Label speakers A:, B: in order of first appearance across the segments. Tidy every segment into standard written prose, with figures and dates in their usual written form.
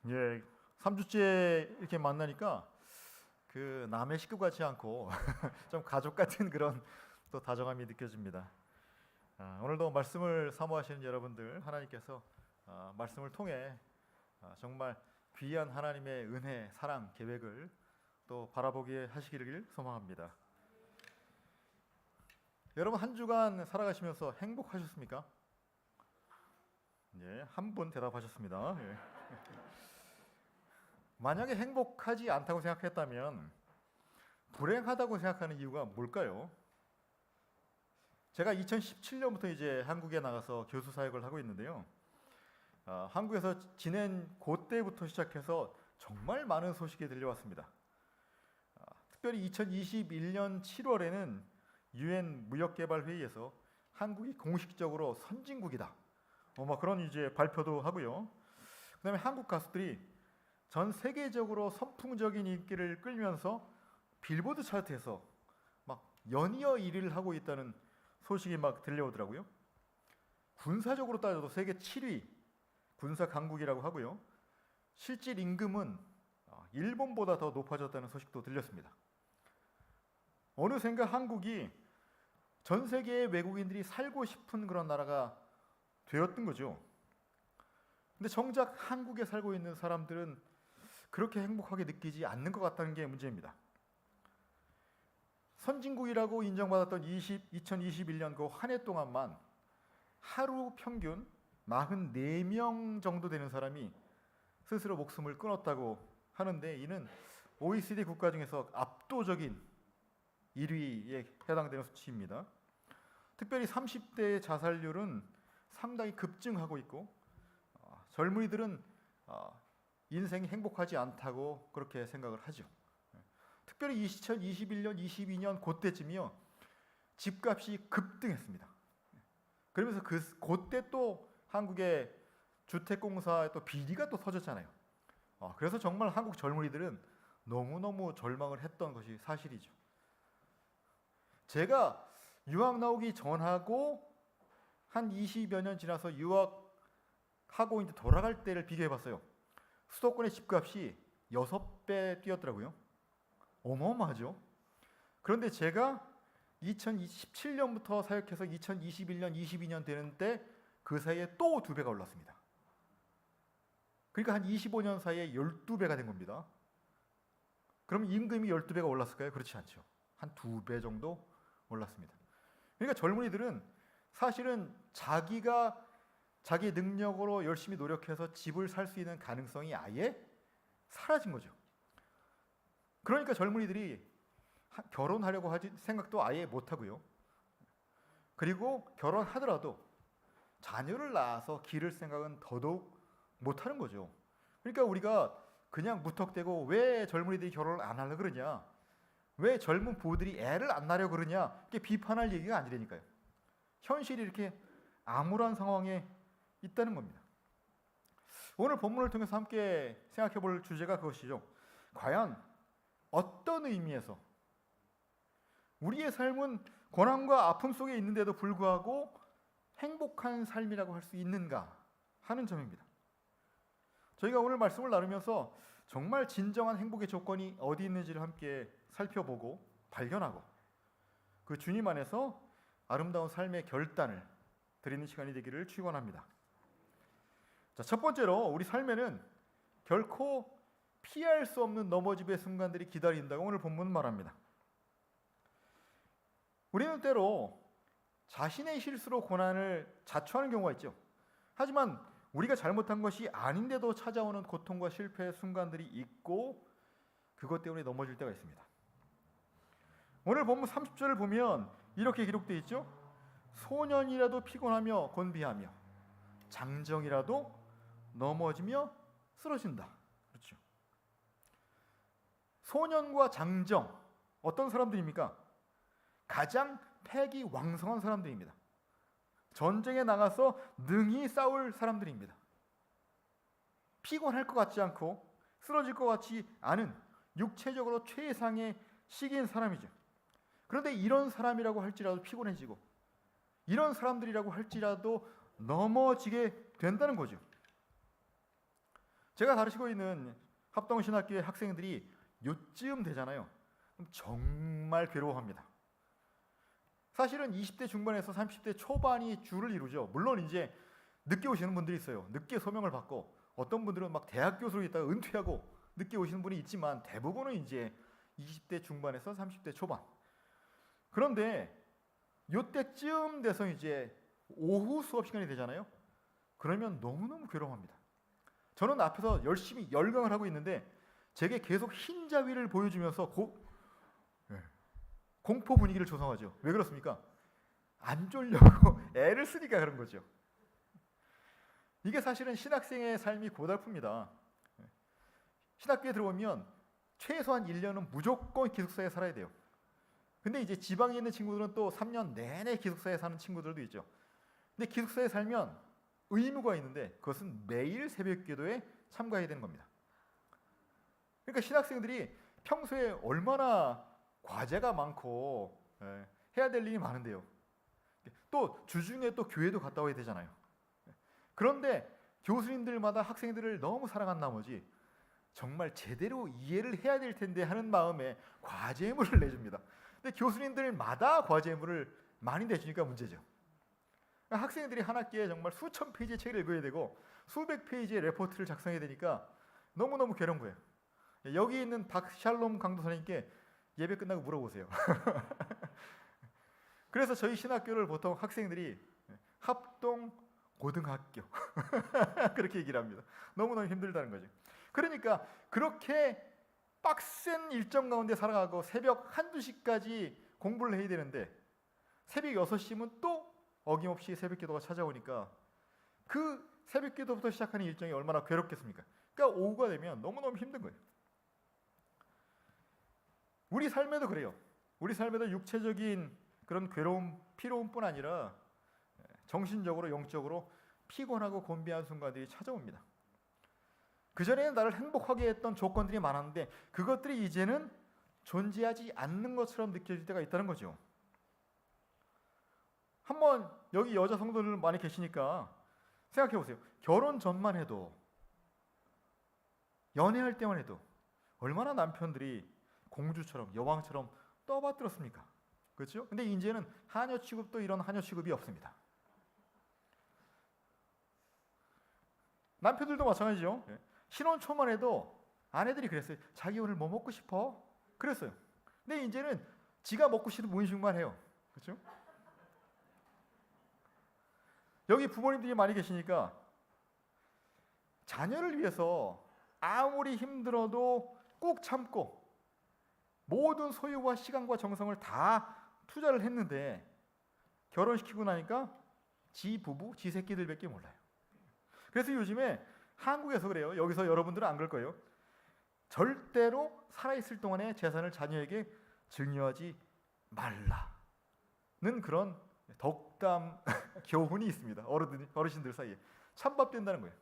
A: 예, 3주째 이렇게 만나니까 그 남의 식구 같지 않고 좀 가족 같은 그런 또 다정함이 느껴집니다. 오늘도 말씀을 사모하시는 여러분들, 하나님께서 말씀을 통해 정말 귀한 하나님의 은혜, 사랑, 계획을 또 바라보게 하시기를 소망합니다. 여러분, 한 주간 살아가시면서 행복하셨습니까? 예, 한 분 대답하셨습니다. 예. 만약에 행복하지 않다고 생각했다면 불행하다고 생각하는 이유가 뭘까요? 제가 2017년부터 이제 한국에 나가서 교수 사역을 하고 있는데요. 한국에서 지낸 그때부터 시작해서 정말 많은 소식이 들려왔습니다. 특별히 2021년 7월에는 UN 무역개발회의에서 한국이 공식적으로 선진국이다. 그런 이제 발표도 하고요. 그다음에 한국 가수들이 전 세계적으로 선풍적인 인기를 끌면서 빌보드 차트에서 막 연이어 1위를 하고 있다는 소식이 막 들려오더라고요. 군사적으로 따져도 세계 7위 군사 강국이라고 하고요. 실질 임금은 일본보다 더 높아졌다는 소식도 들렸습니다. 어느샌가 한국이 전 세계의 외국인들이 살고 싶은 그런 나라가 되었던 거죠. 근데 정작 한국에 살고 있는 사람들은 그렇게 행복하게 느끼지 않는 것 같다는 게 문제입니다. 선진국이라고 인정받았던 2021년 그 한 해 동안만 하루 평균 44명 정도 되는 사람이 스스로 목숨을 끊었다고 하는데, 이는 OECD 국가 중에서 압도적인 1위에 해당되는 수치입니다. 특별히 30대의 자살률은 상당히 급증하고 있고, 젊은이들은 인생이 행복하지 않다고 그렇게 생각을 하죠. 특별히 2021년, 22년 그때쯤이요, 집값이 급등했습니다. 그러면서 그때 또 한국의 주택공사의 또 비리가 또 터졌잖아요. 그래서 정말 한국 젊은이들은 너무너무 절망을 했던 것이 사실이죠. 제가 유학 나오기 전하고 한 20여 년 지나서 유학하고 이제 돌아갈 때를 비교해봤어요. 수도권의 집값이 6배 뛰었더라고요. 어마어마하죠. 그런데 제가 2017년부터 사역해서 2021년, 22년 되는 때 그 사이에 또 2배가 올랐습니다. 그러니까 한 25년 사이에 12배가 된 겁니다. 그럼 임금이 12배가 올랐을까요? 그렇지 않죠. 한 2배 정도 올랐습니다. 그러니까 젊은이들은 사실은 자기가 자기 능력으로 열심히 노력해서 집을 살 수 있는 가능성이 아예 사라진 거죠. 그러니까 젊은이들이 결혼하려고 하지 생각도 아예 못 하고요. 그리고 결혼하더라도 자녀를 낳아서 기를 생각은 더더욱 못 하는 거죠. 그러니까 우리가 그냥 무턱대고 왜 젊은이들이 결혼을 안 하려고 그러냐, 왜 젊은 부부들이 애를 안 낳으려고 그러냐, 이게 비판할 얘기가 아니라니까요. 현실이 이렇게 암울한 상황에 있다는 겁니다. 오늘 본문을 통해서 함께 생각해 볼 주제가 그것이죠. 과연 어떤 의미에서 우리의 삶은 고난과 아픔 속에 있는데도 불구하고 행복한 삶이라고 할 수 있는가 하는 점입니다. 저희가 오늘 말씀을 나누면서 정말 진정한 행복의 조건이 어디 있는지를 함께 살펴보고 발견하고 그 주님 안에서 아름다운 삶의 결단을 드리는 시간이 되기를 축원합니다. 자, 첫 번째로 우리 삶에는 결코 피할 수 없는 넘어짐의 순간들이 기다린다고 오늘 본문은 말합니다. 우리는 때로 자신의 실수로 고난을 자초하는 경우가 있죠. 하지만 우리가 잘못한 것이 아닌데도 찾아오는 고통과 실패의 순간들이 있고 그것 때문에 넘어질 때가 있습니다. 오늘 본문 30절을 보면 이렇게 기록되어 있죠. 소년이라도 피곤하며 곤비하며 장정이라도 넘어지며 쓰러진다. 그렇죠. 소년과 장정, 어떤 사람들입니까? 가장 패기 왕성한 사람들입니다. 전쟁에 나가서 능히 싸울 사람들입니다. 피곤할 것 같지 않고 쓰러질 것 같지 않은 육체적으로 최상의 시기인 사람이죠. 그런데 이런 사람이라고 할지라도 피곤해지고 이런 사람들이라고 할지라도 넘어지게 된다는 거죠. 제가 가르치고 있는 합동신학교의 학생들이 요쯤 되잖아요. 그럼 정말 괴로워합니다. 사실은 20대 중반에서 30대 초반이 주를 이루죠. 물론 이제 늦게 오시는 분들이 있어요. 늦게 소명을 받고 어떤 분들은 막 대학 교수로 있다가 은퇴하고 늦게 오시는 분이 있지만 대부분은 이제 20대 중반에서 30대 초반. 그런데 요때쯤 돼서 이제 오후 수업 시간이 되잖아요. 그러면 너무너무 괴로워합니다. 저는 앞에서 열심히 열강을 하고 있는데 제게 계속 흰자위를 보여주면서 공포 분위기를 조성하죠. 왜 그렇습니까? 안 졸려고 애를 쓰니까 그런 거죠. 이게 사실은 신학생의 삶이 고달픕니다. 신학교에 들어오면 최소한 1년은 무조건 기숙사에 살아야 돼요. 근데 이제 지방에 있는 친구들은 또 3년 내내 기숙사에 사는 친구들도 있죠. 근데 기숙사에 살면 의무가 있는데 그것은 매일 새벽 기도에 참가해야 되는 겁니다. 그러니까 신학생들이 평소에 얼마나 과제가 많고 해야 될 일이 많은데요. 또 주중에 또 교회도 갔다 와야 되잖아요. 그런데 교수님들마다 학생들을 너무 사랑한 나머지 정말 제대로 이해를 해야 될 텐데 하는 마음에 과제물을 내줍니다. 근데 교수님들마다 과제물을 많이 내주니까 문제죠. 학생들이 한 학기에 정말 수천 페이지의 책을 읽어야 되고 수백 페이지의 레포트를 작성해야 되니까 너무너무 괴로운 거예요. 여기 있는 박샬롬 강도사님께 예배 끝나고 물어보세요. 그래서 저희 신학교를 보통 학생들이 합동 고등학교 그렇게 얘기를 합니다. 너무너무 힘들다는 거죠. 그러니까 그렇게 빡센 일정 가운데 살아가고 새벽 1~2시까지 공부를 해야 되는데 새벽 6시면 또 어김없이 새벽 기도가 찾아오니까 그 새벽 기도부터 시작하는 일정이 얼마나 괴롭겠습니까? 그러니까 오후가 되면 너무너무 힘든 거예요. 우리 삶에도 그래요. 우리 삶에도 육체적인 그런 괴로움, 피로움뿐 아니라 정신적으로, 영적으로 피곤하고 곤비한 순간들이 찾아옵니다. 그전에는 나를 행복하게 했던 조건들이 많았는데 그것들이 이제는 존재하지 않는 것처럼 느껴질 때가 있다는 거죠. 한번 여기 여자 성도들 많이 계시니까 생각해 보세요. 결혼 전만 해도, 연애할 때만 해도 얼마나 남편들이 공주처럼 여왕처럼 떠받들었습니까? 그렇죠? 근데 이제는 하녀 취급도 이런 하녀 취급이 없습니다. 남편들도 마찬가지죠. 신혼 초만 해도 아내들이 그랬어요. 자기 오늘 뭐 먹고 싶어? 그랬어요. 근데 이제는 지가 먹고 싶은 음식만 해요. 그렇죠? 여기 부모님들이 많이 계시니까 자녀를 위해서 아무리 힘들어도 꾹 참고 모든 소유와 시간과 정성을 다 투자를 했는데 결혼시키고 나니까 지 부부, 지 새끼들밖에 몰라요. 그래서 요즘에 한국에서 그래요. 여기서 여러분들은 안 그럴 거예요. 절대로 살아있을 동안의 재산을 자녀에게 증여하지 말라는 그런 덕담 교훈이 있습니다. 어르신들 사이에. 찬밥 된다는 거예요.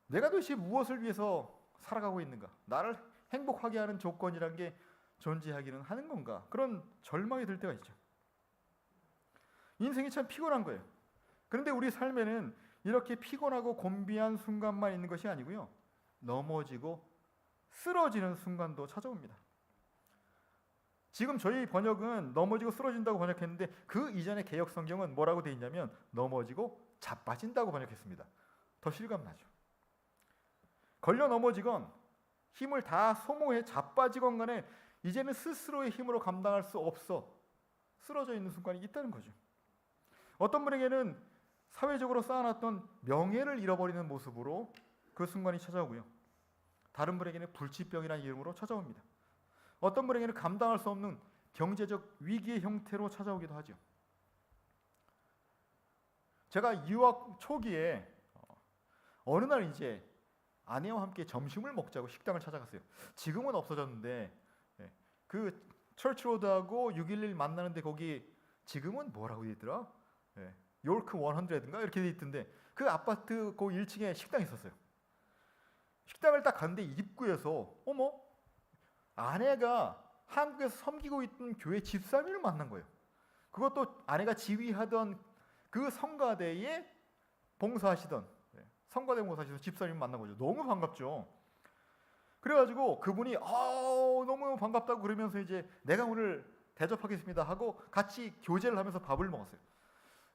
A: 내가 도대체 무엇을 위해서 살아가고 있는가? 나를 행복하게 하는 조건이란 게 존재하기는 하는 건가? 그런 절망이 들 때가 있죠. 인생이 참 피곤한 거예요. 그런데 우리 삶에는 이렇게 피곤하고 곤비한 순간만 있는 것이 아니고요. 넘어지고 쓰러지는 순간도 찾아옵니다. 지금 저희 번역은 넘어지고 쓰러진다고 번역했는데 그 이전의 개역 성경은 뭐라고 되어 있냐면 넘어지고 자빠진다고 번역했습니다. 더 실감나죠. 걸려 넘어지건 힘을 다 소모해 자빠지건 간에 이제는 스스로의 힘으로 감당할 수 없어 쓰러져 있는 순간이 있다는 거죠. 어떤 분에게는 사회적으로 쌓아놨던 명예를 잃어버리는 모습으로 그 순간이 찾아오고요. 다른 분에게는 불치병이라는 이름으로 찾아옵니다. 어떤 분에게는 감당할 수 없는 경제적 위기의 형태로 찾아오기도 하죠. 제가 유학 초기에 어느 날 이제 아내와 함께 점심을 먹자고 식당을 찾아갔어요. 지금은 없어졌는데 그 철치로드하고 611 만나는데 거기 지금은 뭐라고 돼 있더라? 요크 100인가 이렇게 돼 있던데 그 아파트 그 1층에 식당이 있었어요. 식당을 딱 갔는데 입구에서 어머 아내가 한국에서 섬기고 있던 교회 집사님을 만난 거예요. 그것도 아내가 지휘하던 그 성가대에 봉사하시던 성가대모사에서 집사님 만난 거죠. 너무 반갑죠. 그래가지고 그분이 너무 반갑다고 그러면서 이제 내가 오늘 대접하겠습니다 하고 같이 교제를 하면서 밥을 먹었어요.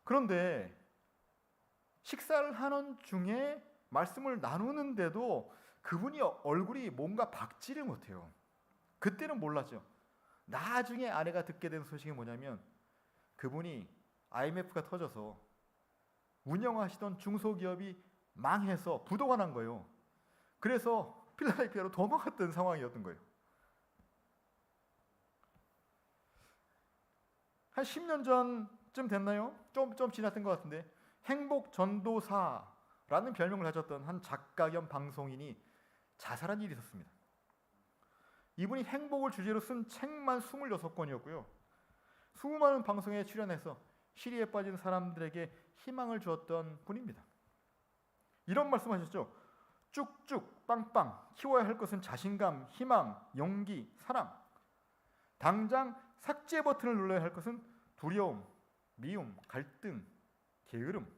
A: 그런데 식사를 하는 중에 말씀을 나누는데도 그분이 얼굴이 뭔가 박지를 못해요. 그때는 몰랐죠. 나중에 아내가 듣게 된 소식이 뭐냐면 그분이 IMF가 터져서 운영하시던 중소기업이 망해서 부도가 난 거예요. 그래서 필라델피아로 도망갔던 상황이었던 거예요. 한 10년 전쯤 됐나요? 좀 지났던 것 같은데 행복전도사라는 별명을 가졌던 한 작가 겸 방송인이 자살한 일이 있었습니다. 이분이 행복을 주제로 쓴 책만 26권이었고요. 수많은 방송에 출연해서 시리에 빠진 사람들에게 희망을 주었던 분입니다. 이런 말씀하셨죠. 쭉쭉 빵빵 키워야 할 것은 자신감, 희망, 용기, 사랑. 당장 삭제 버튼을 눌러야 할 것은 두려움, 미움, 갈등, 게으름.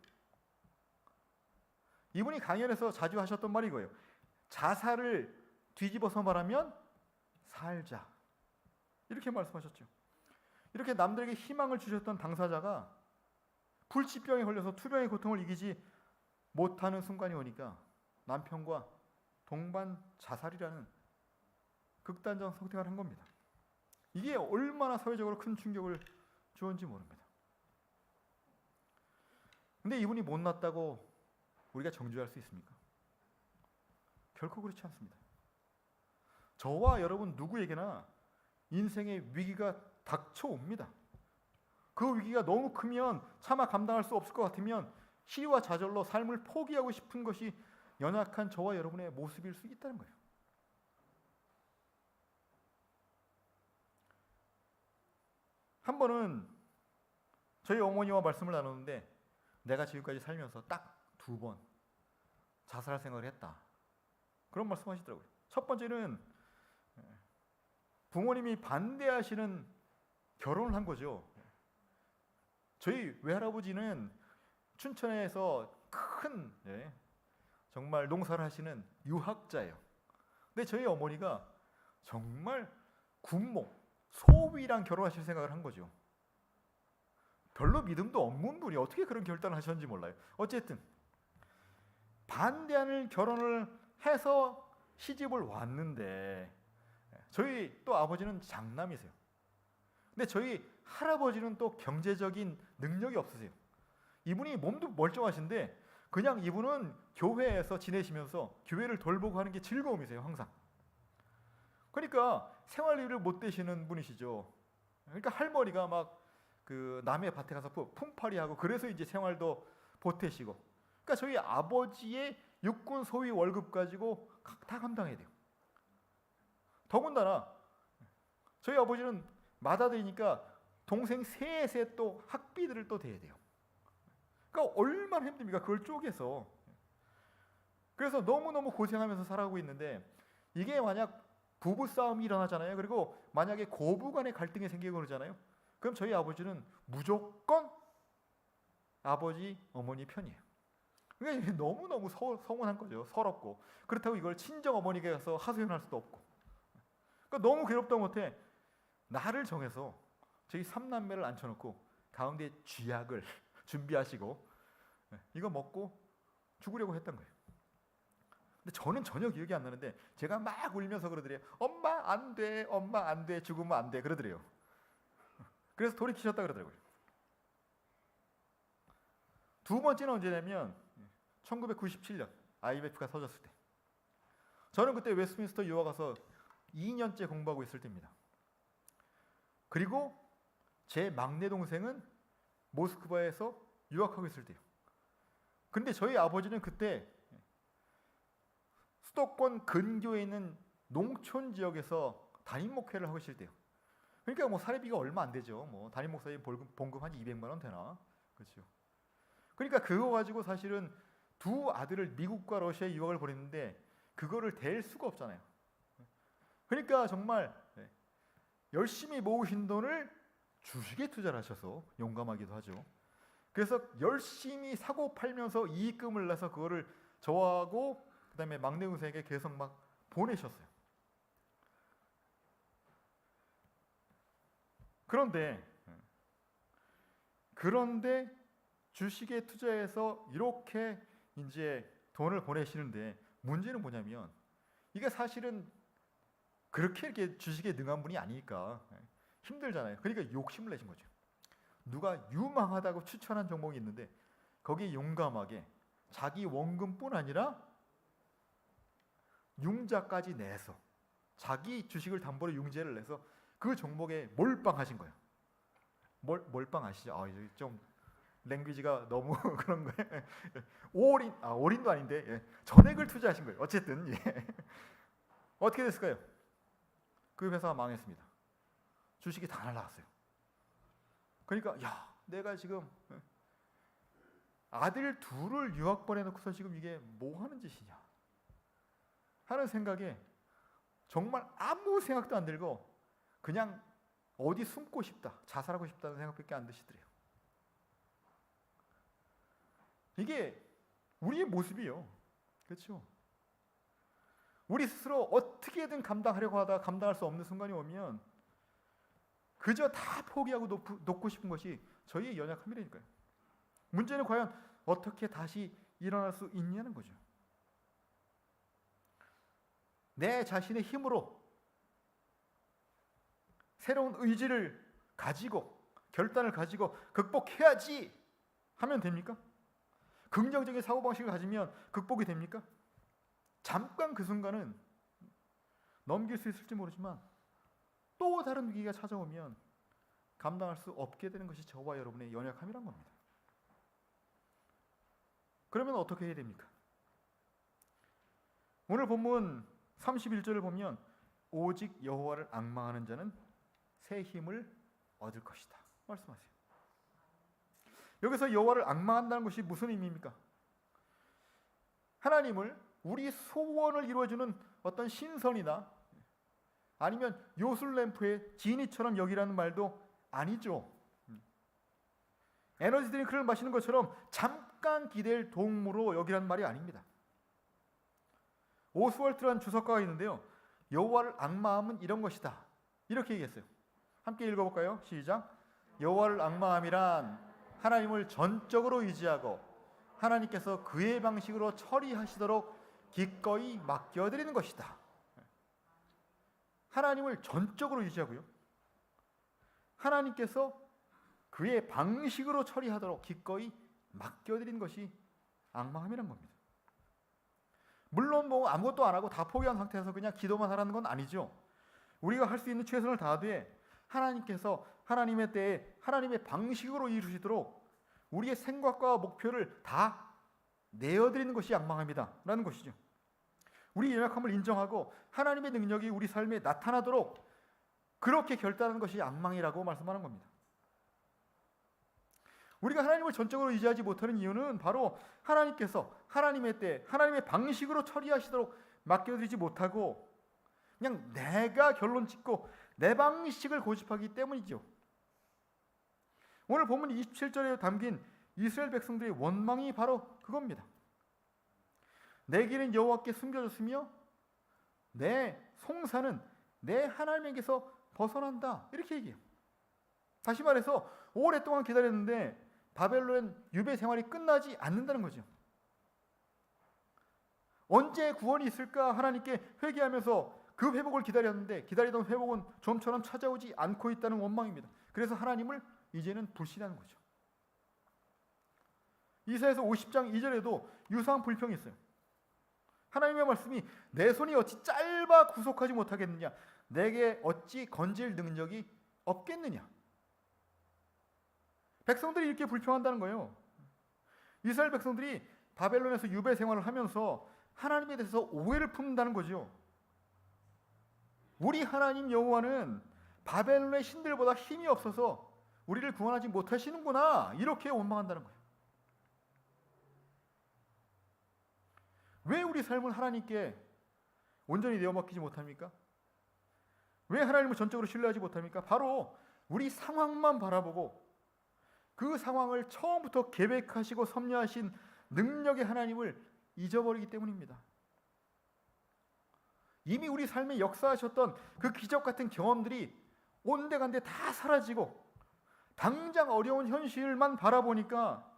A: 이분이 강연에서 자주 하셨던 말이 이거예요. 자살을 뒤집어서 말하면 살자. 이렇게 말씀하셨죠. 이렇게 남들에게 희망을 주셨던 당사자가 불치병에 걸려서 투병의 고통을 이기지 못하는 순간이 오니까 남편과 동반 자살이라는 극단적 선택을 한 겁니다. 이게 얼마나 사회적으로 큰 충격을 주었는지 모릅니다. 근데 이분이 못났다고 우리가 정죄할 수 있습니까? 결코 그렇지 않습니다. 저와 여러분 누구에게나 인생의 위기가 닥쳐옵니다. 그 위기가 너무 크면 차마 감당할 수 없을 것 같으면 시와 좌절로 삶을 포기하고 싶은 것이 연약한 저와 여러분의 모습일 수 있다는 거예요. 한 번은 저희 어머니와 말씀을 나누는데 내가 지금까지 살면서 딱 2번 자살할 생각을 했다. 그런 말씀하시더라고요. 첫 번째는 부모님이 반대하시는 결혼을 한 거죠. 저희 외할아버지는 춘천에서 큰 정말 농사를 하시는 유학자예요. 근데 저희 어머니가 정말 군목, 소위랑 결혼하실 생각을 한 거죠. 별로 믿음도 없는 분이 어떻게 그런 결단을 하셨는지 몰라요. 어쨌든 반대하는 결혼을 해서 시집을 왔는데 저희 또 아버지는 장남이세요. 근데 저희 할아버지는 또 경제적인 능력이 없으세요. 이분이 몸도 멀쩡하신데 그냥 이분은 교회에서 지내시면서 교회를 돌보고 하는 게 즐거움이세요. 항상. 그러니까 생활비를 못 대시는 분이시죠. 그러니까 할머니가 막 그 남의 밭에 가서 품팔이하고 그래서 이제 생활도 보태시고. 그러니까 저희 아버지의 육군 소위 월급 가지고 다 감당해야 돼요. 더군다나 저희 아버지는 마다되니까 동생 셋의 또 학비들을 또 대야 돼요. 그러니까 얼마나 힘듭니까? 그걸 쪼개서. 그래서 너무너무 고생하면서 살아가고 있는데 이게 만약 부부싸움이 일어나잖아요. 그리고 만약에 고부간의 갈등이 생기고 그러잖아요. 그럼 저희 아버지는 무조건 아버지, 어머니 편이에요. 그러니까 너무너무 서운한 거죠. 서럽고. 그렇다고 이걸 친정 어머니께 가서 하소연할 수도 없고. 그러니까 너무 괴롭다 못해 나를 정해서 저희 3남매를 앉혀놓고 가운데 쥐약을 준비하시고 이거 먹고 죽으려고 했던 거예요. 근데 저는 전혀 기억이 안 나는데 제가 막 울면서 그러더래요. 엄마 안 돼, 엄마 안 돼, 죽으면 안 돼 그러더래요. 그래서 돌이키셨다 그러더라고요. 2번째는 언제냐면 1997년 IMF가 터졌을 때. 저는 그때 웨스트민스터 유학 가서 2년째 공부하고 있을 때입니다. 그리고 제 막내 동생은 모스크바에서 유학하고 있을 때요. 근데 저희 아버지는 그때 수도권 근교에 있는 농촌 지역에서 담임 목회를 하고 있을 때요. 그러니까 뭐 사례비가 얼마 안 되죠. 뭐 담임 목사님 봉급 한 200만 원 되나? 그렇죠. 그러니까 그거 가지고 사실은 2 아들을 미국과 러시아에 유학을 보냈는데 그거를 댈 수가 없잖아요. 그러니까 정말 열심히 모으신 돈을 주식에 투자를 하셔서 용감하기도 하죠. 그래서 열심히 사고 팔면서 이익금을 내서 그거를 저하고 그다음에 막내 동생에게 계속 막 보내셨어요. 그런데 주식에 투자해서 이렇게 이제 돈을 보내시는데 문제는 뭐냐면 이게 사실은 그렇게 이렇게 주식에 능한 분이 아니니까 힘들잖아요. 그러니까 욕심을 내신 거죠. 누가 유망하다고 추천한 종목이 있는데 거기에 용감하게 자기 원금뿐 아니라 융자까지 내서 자기 주식을 담보로 융자를 내서 그 종목에 몰빵하신 거예요. 몰빵 아시죠? 좀 랭귀지가 너무 그런 거예요. 올인도 아닌데 전액을 투자하신 거예요. 어쨌든 어떻게 됐을까요? 그 회사가 망했습니다. 주식이 다 날라갔어요. 그러니까 야, 내가 지금 아들 둘을 유학 보내놓고서 지금 이게 뭐 하는 짓이냐 하는 생각에 정말 아무 생각도 안 들고 그냥 어디 숨고 싶다, 자살하고 싶다는 생각밖에 안 드시더래요. 이게 우리의 모습이요. 그렇죠? 우리 스스로 어떻게든 감당하려고 하다가 감당할 수 없는 순간이 오면 그저 다 포기하고 놓고 싶은 것이 저희의 연약함이라니까요. 문제는 과연 어떻게 다시 일어날 수 있냐는 거죠. 내 자신의 힘으로 새로운 의지를 가지고 결단을 가지고 극복해야지 하면 됩니까? 긍정적인 사고방식을 가지면 극복이 됩니까? 잠깐 그 순간은 넘길 수 있을지 모르지만 또 다른 위기가 찾아오면 감당할 수 없게 되는 것이 저와 여러분의 연약함이란 겁니다. 그러면 어떻게 해야 됩니까? 오늘 본문 31절을 보면 오직 여호와를 앙망하는 자는 새 힘을 얻을 것이다 말씀하세요. 여기서 여호와를 앙망한다는 것이 무슨 의미입니까? 하나님을 우리 소원을 이루어주는 어떤 신선이나 아니면 요술램프의 지니처럼 여기라는 말도 아니죠. 에너지 드링크를 마시는 것처럼 잠깐 기댈 도움으로 여기라는 말이 아닙니다. 오스월트라는 주석가가 있는데요. 여호와를 앙망함은 이런 것이다. 이렇게 얘기했어요. 함께 읽어볼까요? 시작. 여호와를 앙망함이란 하나님을 전적으로 의지하고 하나님께서 그의 방식으로 처리하시도록 기꺼이 맡겨드리는 것이다. 하나님을 전적으로 의지하고요. 하나님께서 그의 방식으로 처리하도록 기꺼이 맡겨드리는 것이 앙망함이란 겁니다. 물론 뭐 아무것도 안 하고 다 포기한 상태에서 그냥 기도만 하라는 건 아니죠. 우리가 할 수 있는 최선을 다하되 하나님께서 하나님의 때에 하나님의 방식으로 이루시도록 우리의 생각과 목표를 다 내어드리는 것이 앙망함이다 라는 것이죠. 우리 연약함을 인정하고 하나님의 능력이 우리 삶에 나타나도록 그렇게 결단하는 것이 앙망이라고 말씀하는 겁니다. 우리가 하나님을 전적으로 의지하지 못하는 이유는 바로 하나님께서 하나님의 때 하나님의 방식으로 처리하시도록 맡겨드리지 못하고 그냥 내가 결론 짓고 내 방식을 고집하기 때문이죠. 오늘 본문 27절에 담긴 이스라엘 백성들의 원망이 바로 그겁니다. 내 길은 여호와께 숨겨졌으며 내 송사는 내 하나님에게서 벗어난다. 이렇게 얘기해요. 다시 말해서 오랫동안 기다렸는데 바벨론 유배 생활이 끝나지 않는다는 거죠. 언제 구원이 있을까 하나님께 회개하면서 그 회복을 기다렸는데 기다리던 회복은 좀처럼 찾아오지 않고 있다는 원망입니다. 그래서 하나님을 이제는 불신하는 거죠. 이사야서 50장 2절에도 유사한 불평이 있어요. 하나님의 말씀이 내 손이 어찌 짧아 구속하지 못하겠느냐, 내게 어찌 건질 능력이 없겠느냐. 백성들이 이렇게 불평한다는 거예요. 이스라엘 백성들이 바벨론에서 유배 생활을 하면서 하나님에 대해서 오해를 품는다는 거죠. 우리 하나님 여호와는 바벨론의 신들보다 힘이 없어서 우리를 구원하지 못하시는구나, 이렇게 원망한다는 거예요. 왜 우리 삶을 하나님께 온전히 내어맡기지 못합니까? 왜 하나님을 전적으로 신뢰하지 못합니까? 바로 우리 상황만 바라보고 그 상황을 처음부터 계획하시고 섭리하신 능력의 하나님을 잊어버리기 때문입니다. 이미 우리 삶에 역사하셨던 그 기적 같은 경험들이 온데간데 다 사라지고 당장 어려운 현실만 바라보니까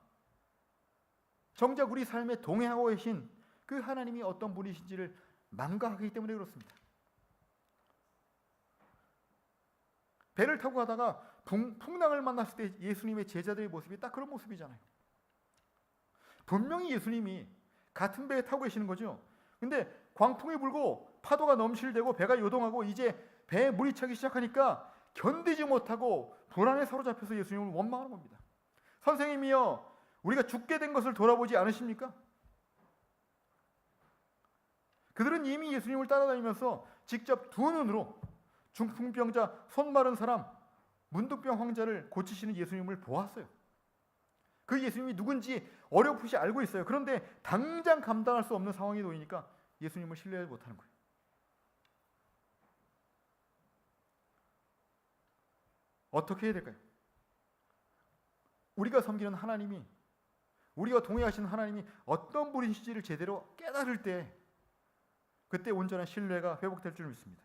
A: 정작 우리 삶에 동행하고 계신 그 하나님이 어떤 분이신지를 망각하기 때문에 그렇습니다. 배를 타고 가다가 풍랑을 만났을 때 예수님의 제자들의 모습이 딱 그런 모습이잖아요. 분명히 예수님이 같은 배에 타고 계시는 거죠. 근데 광풍이 불고 파도가 넘실대고 배가 요동하고 이제 배에 물이 차기 시작하니까 견디지 못하고 불안에 사로잡혀서 예수님을 원망하는 겁니다. 선생님이여, 우리가 죽게 된 것을 돌아보지 않으십니까? 그들은 이미 예수님을 따라다니면서 직접 두 눈으로 중풍병자, 손 마른 사람, 문둥병 환자를 고치시는 예수님을 보았어요. 그 예수님이 누군지 어렴풋이 알고 있어요. 그런데 당장 감당할 수 없는 상황이 놓이니까 예수님을 신뢰하지 못하는 거예요. 어떻게 해야 될까요? 우리가 섬기는 하나님이, 우리가 동행하시는 하나님이 어떤 분이신지를 제대로 깨달을 때 그때 온전한 신뢰가 회복될 줄 믿습니다.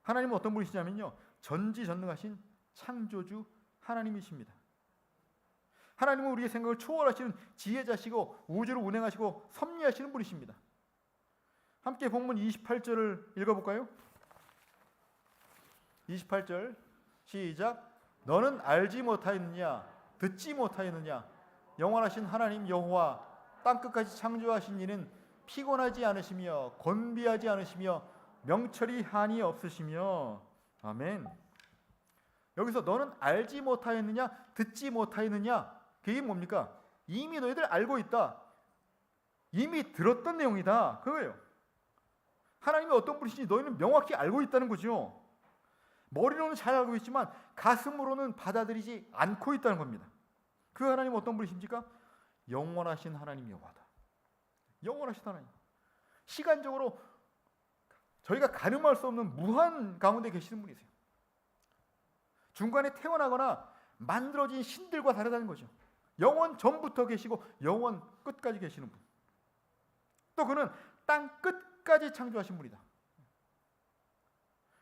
A: 하나님은 어떤 분이시냐면요, 전지전능하신 창조주 하나님이십니다. 하나님은 우리의 생각을 초월하시는 지혜자시고 우주를 운행하시고 섭리하시는 분이십니다. 함께 본문 28절을 읽어볼까요? 28절 시작. 너는 알지 못하였느냐, 듣지 못하였느냐, 영원하신 하나님 여호와 땅끝까지 창조하신 이는 피곤하지 않으시며 곤비하지 않으시며 명철이 한이 없으시며. 아멘. 여기서 너는 알지 못하였느냐, 듣지 못하였느냐, 그게 뭡니까? 이미 너희들 알고 있다, 이미 들었던 내용이다, 그거예요. 하나님이 어떤 분이신지 너희는 명확히 알고 있다는 거죠. 머리로는 잘 알고 있지만 가슴으로는 받아들이지 않고 있다는 겁니다. 그 하나님은 어떤 분이십니까? 영원하신 하나님 여호와다. 영원하신 하나님, 시간적으로 저희가 가늠할 수 없는 무한 가운데 계시는 분이세요. 중간에 태어나거나 만들어진 신들과 다르다는 거죠. 영원 전부터 계시고 영원 끝까지 계시는 분. 또 그는 땅 끝까지 창조하신 분이다.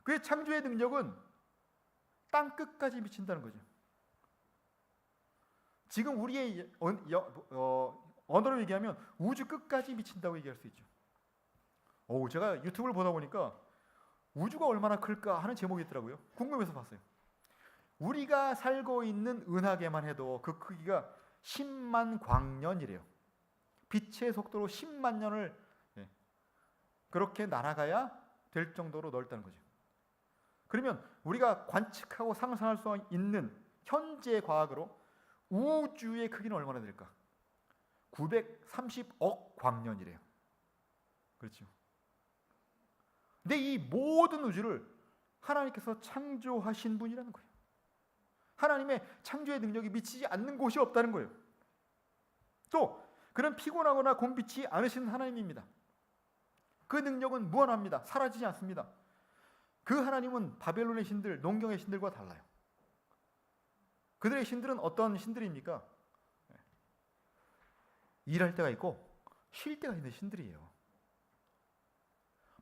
A: 그의 창조의 능력은 땅 끝까지 미친다는 거죠. 지금 우리의 언어로 얘기하면 우주 끝까지 미친다고 얘기할 수 있죠. 제가 유튜브를 보다 보니까 우주가 얼마나 클까 하는 제목이 있더라고요. 궁금해서 봤어요. 우리가 살고 있는 은하계만 해도 그 크기가 10만 광년이래요. 빛의 속도로 10만 년을 그렇게 날아가야 될 정도로 넓다는 거죠. 그러면 우리가 관측하고 상상할 수 있는 현재 과학으로 우주의 크기는 얼마나 될까? 930억 광년이래요. 그렇죠. 근데 이 모든 우주를 하나님께서 창조하신 분이라는 거예요. 하나님의 창조의 능력이 미치지 않는 곳이 없다는 거예요. 또 그는 피곤하거나 곤비치 않으신 하나님입니다. 그 능력은 무한합니다. 사라지지 않습니다. 그 하나님은 바벨론의 신들, 농경의 신들과 달라요. 그들의 신들은 어떤 신들입니까? 일할 때가 있고 쉴 때가 있는 신들이에요.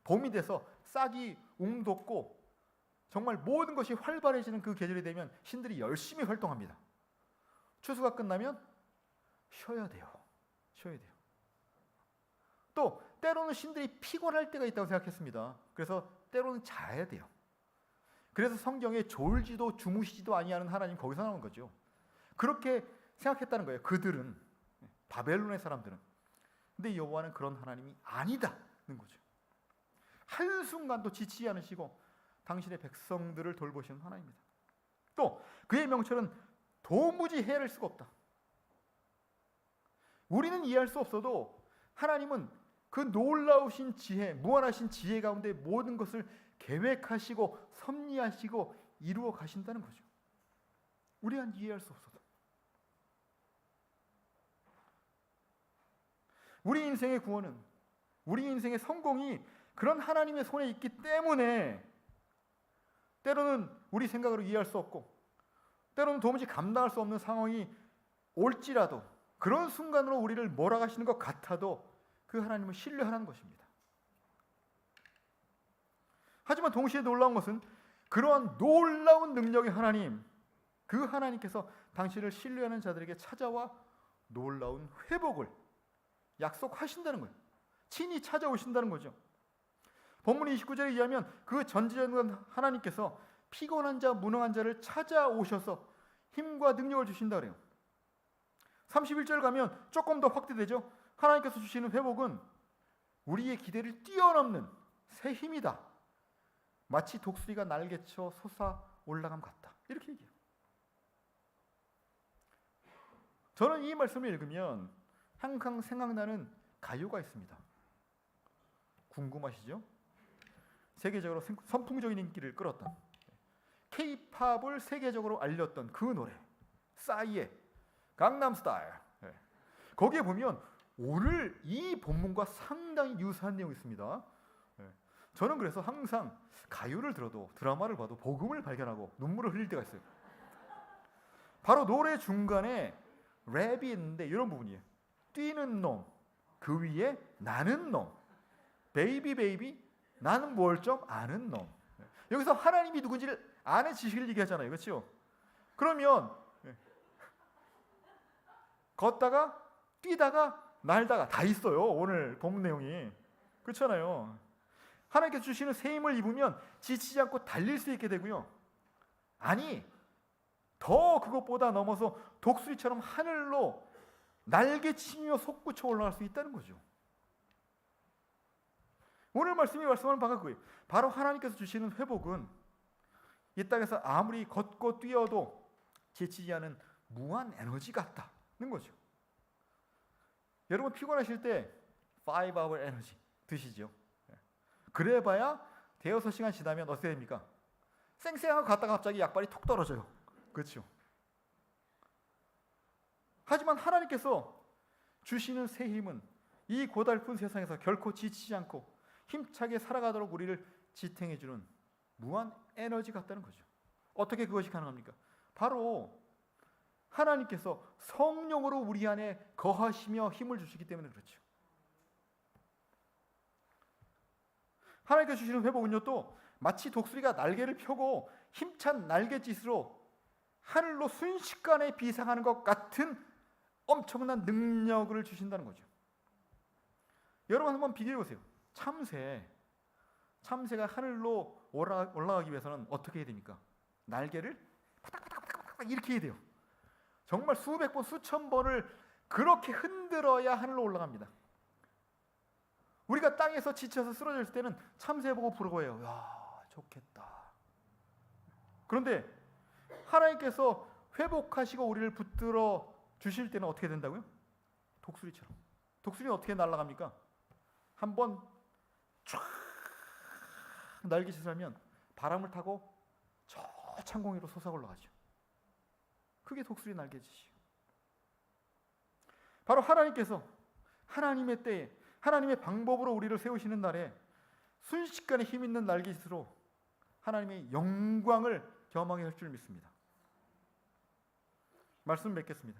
A: 봄이 돼서 싹이 웅돋고 정말 모든 것이 활발해지는 그 계절이 되면 신들이 열심히 활동합니다. 추수가 끝나면 쉬어야 돼요. 쉬어야 돼요. 또 때로는 신들이 피곤할 때가 있다고 생각했습니다. 그래서 때로는 자야 돼요. 그래서 성경에 졸지도 주무시지도 아니하는 하나님, 거기서 나온 거죠. 그렇게 생각했다는 거예요. 그들은, 바벨론의 사람들은. 근데 여호와는 그런 하나님이 아니다는 거죠. 한순간도 지치지 않으시고 당신의 백성들을 돌보시는 하나님입니다. 또 그의 명철은 도무지 헤아릴 수가 없다. 우리는 이해할 수 없어도 하나님은 그 놀라우신 지혜, 무한하신 지혜 가운데 모든 것을 계획하시고 섭리하시고 이루어 가신다는 거죠. 우리가 이해할 수 없어도. 우리 인생의 구원은, 우리 인생의 성공이 그런 하나님의 손에 있기 때문에 때로는 우리 생각으로 이해할 수 없고 때로는 도무지 감당할 수 없는 상황이 올지라도 그런 순간으로 우리를 몰아가시는 것 같아도 그 하나님을 신뢰하라는 것입니다. 하지만 동시에 놀라운 것은 그러한 놀라운 능력의 하나님, 그 하나님께서 당신을 신뢰하는 자들에게 찾아와 놀라운 회복을 약속하신다는 거예요. 친히 찾아오신다는 거죠. 본문 29절에 의하면 그 전지전능한 하나님께서 피곤한 자, 무능한 자를 찾아오셔서 힘과 능력을 주신다 그래요. 31절 가면 조금 더 확대되죠. 하나님께서 주시는 회복은 우리의 기대를 뛰어넘는 새 힘이다. 마치 독수리가 날개쳐 솟아 올라감 같다. 이렇게 얘기해요. 저는 이 말씀을 읽으면 항상 생각나는 가요가 있습니다. 궁금하시죠? 세계적으로 선풍적인 인기를 끌었던 K-팝을 세계적으로 알렸던 그 노래 싸이의 강남스타일. 거기에 보면 오늘 이 본문과 상당히 유사한 내용이 있습니다. 저는 그래서 항상 가요를 들어도 드라마를 봐도 복음을 발견하고 눈물을 흘릴 때가 있어요. 바로 노래 중간에 랩이 있는데 이런 부분이에요. 뛰는 놈, 그 위에 나는 놈, 베이비 베이비, 나는 뭘 좀 아는 놈. 여기서 하나님이 누군지를 아는 지식을 얘기하잖아요. 그렇죠? 그러면 걷다가 뛰다가 날다가 다 있어요. 오늘 본문 내용이. 그렇잖아요. 하나님께서 주시는 새 힘을 입으면 지치지 않고 달릴 수 있게 되고요. 아니, 더 그것보다 넘어서 독수리처럼 하늘로 날개치며 솟구쳐 올라갈 수 있다는 거죠. 오늘 말씀이 말씀하는 바가 그거예요. 바로 하나님께서 주시는 회복은 이 땅에서 아무리 걷고 뛰어도 지치지 않은 무한 에너지 같다는 거죠. 여러분 피곤하실 때 5-hour 에너지 드시죠. 그래봐야 대여섯 시간 지나면 어떻게 됩니까? 쌩쌩하고 갔다가 갑자기 약발이 톡 떨어져요. 그렇죠? 하지만 하나님께서 주시는 새 힘은 이 고달픈 세상에서 결코 지치지 않고 힘차게 살아가도록 우리를 지탱해주는 무한 에너지 같다는 거죠. 어떻게 그것이 가능합니까? 바로 하나님께서 성령으로 우리 안에 거하시며 힘을 주시기 때문에 그렇죠. 하나님께서 주시는 회복은요, 또 마치 독수리가 날개를 펴고 힘찬 날갯짓으로 하늘로 순식간에 비상하는 것 같은 엄청난 능력을 주신다는 거죠. 여러분 한번 비교해 보세요. 참새가 하늘로 올라가기 위해서는 어떻게 해야 됩니까? 날개를 파닥파닥파닥 이렇게 해야 돼요. 정말 수백 번, 수천 번을 그렇게 흔들어야 하늘로 올라갑니다. 우리가 땅에서 지쳐서 쓰러져 있을 때는 참새 보고 부러워해요. 야, 좋겠다. 그런데 하나님께서 회복하시고 우리를 붙들어 주실 때는 어떻게 된다고요? 독수리처럼. 독수리는 어떻게 날아갑니까? 한번 쫙 날개짓을 하면 바람을 타고 저 창공 위로 솟아 올라가죠. 그게 독수리 날개짓이에요. 바로 하나님께서 하나님의 때에 하나님의 방법으로 우리를 세우시는 날에 순식간에 힘 있는 날개짓으로 하나님의 영광을 경험하게 할 줄 믿습니다. 말씀 맺겠습니다.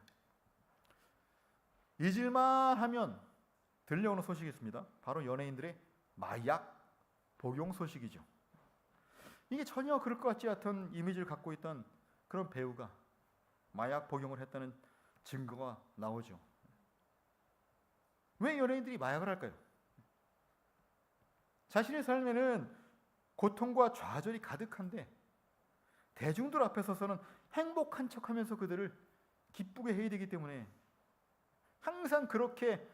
A: 잊을만 하면 들려오는 소식이 있습니다. 바로 연예인들의 마약 복용 소식이죠. 이게 전혀 그럴 것 같지 않던 이미지를 갖고 있던 그런 배우가 마약 복용을 했다는 증거가 나오죠. 왜 연예인들이 마약을 할까요? 자신의 삶에는 고통과 좌절이 가득한데 대중들 앞에 서서는 행복한 척하면서 그들을 기쁘게 해야 되기 때문에 항상 그렇게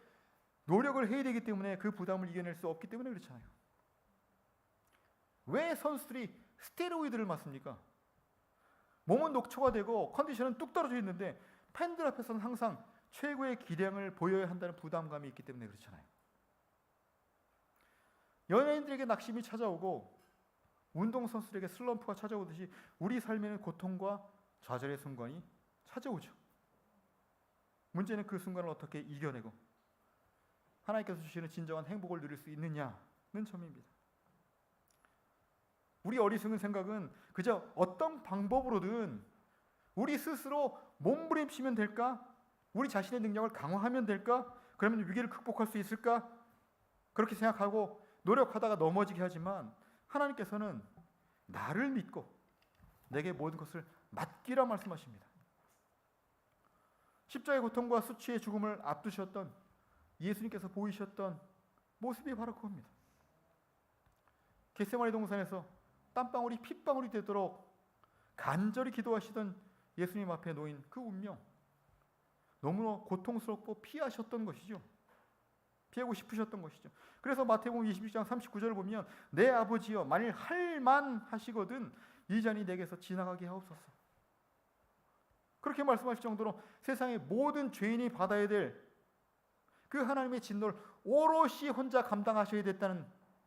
A: 노력을 해야 되기 때문에 그 부담을 이겨낼 수 없기 때문에 그렇잖아요. 왜 선수들이 스테로이드를 맞습니까? 몸은 녹초가 되고 컨디션은 뚝 떨어져 있는데 팬들 앞에서는 항상 최고의 기량을 보여야 한다는 부담감이 있기 때문에 그렇잖아요. 연예인들에게 낙심이 찾아오고 운동선수들에게 슬럼프가 찾아오듯이 우리 삶에는 고통과 좌절의 순간이 찾아오죠. 문제는 그 순간을 어떻게 이겨내고 하나님께서 주시는 진정한 행복을 누릴 수 있느냐는 점입니다. 우리 어리석은 생각은 그저 어떤 방법으로든 우리 스스로 몸부림치면 될까? 우리 자신의 능력을 강화하면 될까? 그러면 위기를 극복할 수 있을까? 그렇게 생각하고 노력하다가 넘어지게 하지만 하나님께서는 나를 믿고 내게 모든 것을 맡기라 말씀하십니다. 십자가의 고통과 수치의 죽음을 앞두셨던 예수님께서 보이셨던 모습이 바로 그겁니다. 겟세마네 동산에서 땀방울이 핏방울이 되도록 간절히 기도하시던 예수님 앞에 놓인 그 운명, 너무나 고통스럽고 피하셨던 것이죠. 피하고 싶으셨던 것이죠. 그래서 마태복음 26장 39절을 보면 내 아버지여 만일 할만 하시거든 이 잔이 내게서 지나가게 하옵소서. 그렇게 말씀하실 정도로 세상의 모든 죄인이 받아야 될 그 하나님의 진노를 오롯이 혼자 감당하셔야 됐다는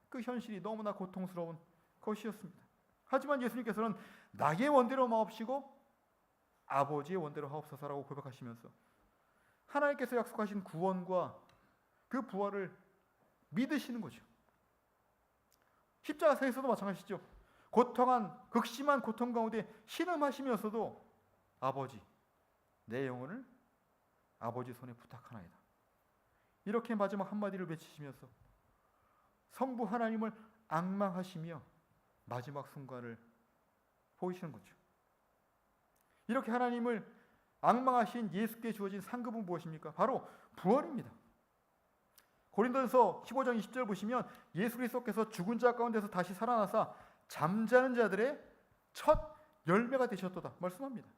A: 그 현실이 너무나 고통스러운 것이었습니다. 하지만 예수님께서는 나의 원대로 마옵시고 아버지의 원대로 하옵소서라고 고백하시면서 하나님께서 약속하신 구원과 그 부활을 믿으시는 거죠. 십자가상에서도 마찬가지죠. 고통한 극심한 고통 가운데 신음하시면서도 아버지 내 영혼을 아버지 손에 부탁하나이다. 이렇게 마지막 한마디를 외치시면서 성부 하나님을 앙망하시며 마지막 순간을 보이시는 거죠. 이렇게 하나님을 앙망하신 예수께 주어진 상급은 무엇입니까? 바로 부활입니다. 고린도전서 15장 20절 보시면 예수 그리스도께서 죽은 자 가운데서 다시 살아나사 잠자는 자들의 첫 열매가 되셨도다 말씀합니다.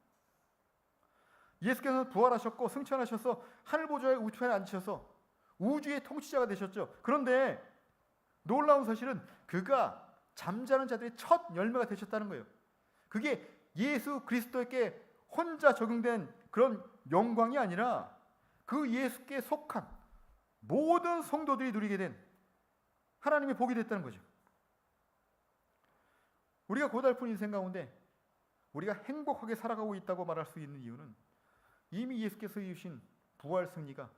A: 예수께서는 부활하셨고 승천하셔서 하늘 보좌의 우편에 앉으셔서 우주의 통치자가 되셨죠. 그런데 놀라운 사실은 그가 잠자는 자들의 첫 열매가 되셨다는 거예요. 그게 예수 그리스도에게 혼자 적용된 그런 영광이 아니라 그 예수께 속한 모든 성도들이 누리게 된 하나님의 복이 됐다는 거죠. 우리가 고달픈 인생 가운데 우리가 행복하게 살아가고 있다고 말할 수 있는 이유는 이미 예수께서 이루신 부활 승리가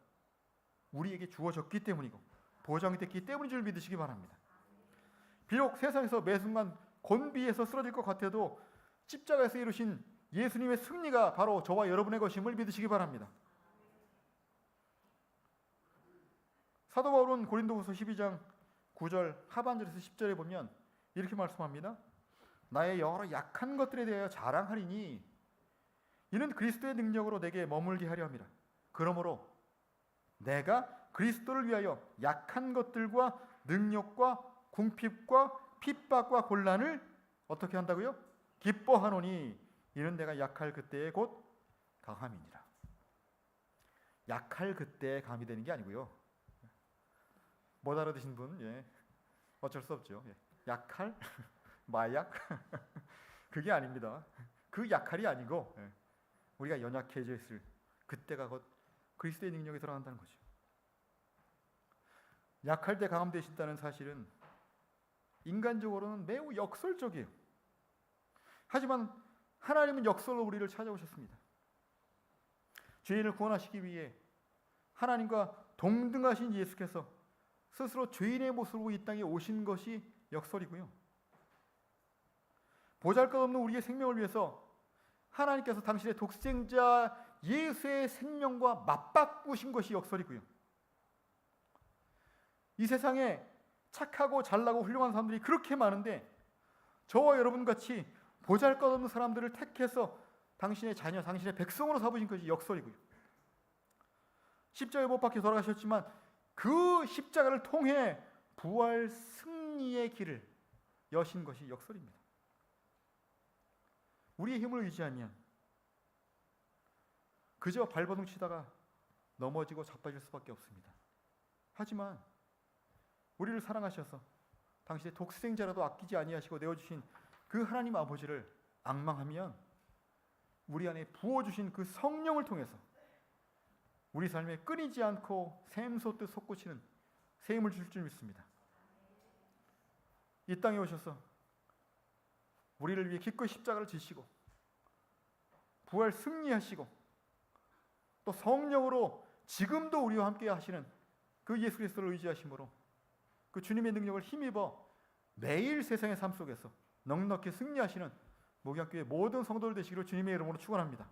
A: 우리에게 주어졌기 때문이고 보장이 됐기 때문인 줄 믿으시기 바랍니다. 비록 세상에서 매 순간 곤비에서 쓰러질 것 같아도 십자가에서 이루신 예수님의 승리가 바로 저와 여러분의 것임을 믿으시기 바랍니다. 사도 바울은 고린도후서 12장 9절 하반절에서 10절에 보면 이렇게 말씀합니다. 나의 여러 약한 것들에 대하여 자랑하리니 이는 그리스도의 능력으로 내게 머물게 하려 함이라. 그러므로 내가 그리스도를 위하여 약한 것들과 능력과 궁핍과 핍박과 곤란을 어떻게 한다고요? 기뻐하노니 이는 내가 약할 그때에 곧 강함이니라. 약할 그때에 감이 되는 게 아니고요. 못 알아듣신 분, 예, 어쩔 수 없죠. 예. 약할, 마약, 그게 아닙니다. 그 약할이 아니고 예. 우리가 연약해져 있을 그때가 곧 그리스도의 능력이 드러난다는 거죠. 약할 때 강함 되신다는 사실은 인간적으로는 매우 역설적이에요. 하지만 하나님은 역설로 우리를 찾아오셨습니다. 죄인을 구원하시기 위해 하나님과 동등하신 예수께서 스스로 죄인의 모습으로 이 땅에 오신 것이 역설이고요. 보잘것없는 우리의 생명을 위해서 하나님께서 당신의 독생자 예수의 생명과 맞바꾸신 것이 역설이고요. 이 세상에 착하고 잘나고 훌륭한 사람들이 그렇게 많은데 저와 여러분같이 보잘것없는 사람들을 택해서 당신의 자녀, 당신의 백성으로 삼으신 것이 역설이고요. 십자가에 못 박혀 돌아가셨지만 그 십자가를 통해 부활 승리의 길을 여신 것이 역설입니다. 우리의 힘을 의지하면 그저 발버둥 치다가 넘어지고 자빠질 수밖에 없습니다. 하지만 우리를 사랑하셔서 당신의 독생자라도 아끼지 아니하시고 내어주신 그 하나님 아버지를 앙망하면 우리 안에 부어주신 그 성령을 통해서 우리 삶에 끊이지 않고 샘솟듯 솟구치는 새 힘을 주실 줄 믿습니다. 이 땅에 오셔서 우리를 위해 기꺼이 십자가를 지시고 부활 승리하시고 또 성령으로 지금도 우리와 함께 하시는 그 예수 그리스도를 의지하심으로 그 주님의 능력을 힘입어 매일 세상의 삶 속에서 넉넉히 승리하시는 목양교회 모든 성도들 되시기를 주님의 이름으로 축원합니다.